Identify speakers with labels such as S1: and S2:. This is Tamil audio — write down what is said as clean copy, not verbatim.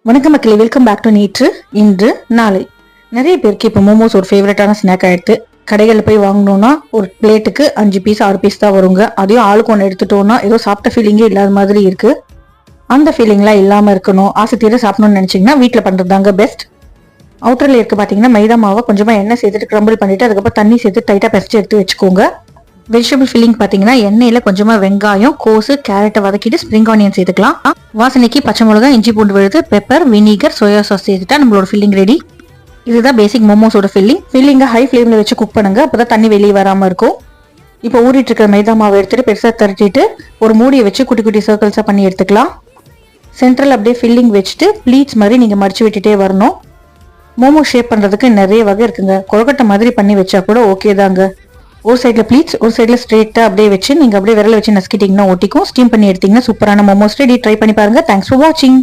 S1: வணக்கம் மக்களே, வெல்கம் பேக் டு நேற்று இன்று நாளை. நிறைய பேருக்கு இப்போ மோமோஸ் ஒரு ஃபேவரட்டான ஸ்நாக் ஆயிடுது. கடைகளில் போய் வாங்கணும்னா ஒரு பிளேட்டுக்கு 5 பீஸ் 6 பீஸ் தான் வருங்க. அதையும் ஆளுக்கு ஒன்று எடுத்துட்டோம்னா ஏதோ சாப்பிட்ட ஃபீலிங்கே இல்லாத மாதிரி இருக்கு. அந்த ஃபீலிங்லாம் இல்லாமல் இருக்கணும், ஆசை தீர சாப்பிடணும்னு நினச்சிங்கன்னா வீட்டில் பண்ணுறது தாங்க பெஸ்ட். அவுட்டரில் இருக்க பார்த்தீங்கன்னா மைதா மாவை கொஞ்சமாக எண்ணெய் சேர்த்துட்டு கிரம்பிள் பண்ணிட்டு அதுக்கப்புறம் தண்ணி சேர்த்து டைட்டாக பெஸ்ட் எடுத்து வச்சுக்கோங்க. வெஜிடபிள் ஃபில்லிங் பார்த்தீங்கன்னா எண்ணெயில் கொஞ்சமாக வெங்காயம், கோஸு, கேரட்டை வதக்கிட்டு ஸ்ப்ரிங் ஆனியன் சேர்த்துக்கலாம். வாசனைக்கு பச்சை மிளகாய், இஞ்சி பூண்டு விழுது, பெப்பர், வினிகர், சோயா சாஸ் சேர்த்துட்டா நம்மளோட ஃபில்லிங் ரெடி. இதுதான் பேசிக் மோமோஸோட ஃபில்லிங்கை ஹை ஃப்ளேமில் வச்சு குக் பண்ணுங்க, அப்போதான் தண்ணி வெளியே வராமல் இருக்கும். இப்போ ஊறிட்டு இருக்கிற மைதா மாவை எடுத்துட்டு பெருசாக தரட்டிட்டு ஒரு மூடியை வச்சு குட்டி குட்டி சர்க்கிள்ஸாக பண்ணி எடுத்துக்கலாம். சென்ட்ரல் அப்படியே ஃபில்லிங் வச்சுட்டு ப்ளீட்ஸ் மாதிரி நீங்கள் மடிச்சு விட்டுட்டே வரணும். மோமோ ஷேப் பண்ணுறதுக்கு நிறைய வகை இருக்குங்க. கொழுக்கட்டை மாதிரி பண்ணி வச்சா கூட ஓகே தாங்க. ஒரு சைடில் ப்ளீட்ஸ், ஒரு சைடில் ஸ்ட்ரெயிட்டாக அப்படியே வச்சு நீங்கள் அப்படியே விரல வச்சு நசுக்கிட்டிங்கன்னா ஒட்டிக்கும். ஸ்டீம் பண்ணி எடுத்திங்கன்னா சூப்பரான மோமோஸ் ரெடி. ட்ரை பண்ணி பாருங்கள். தேங்க்ஸ் ஃபார் வாட்சிங்.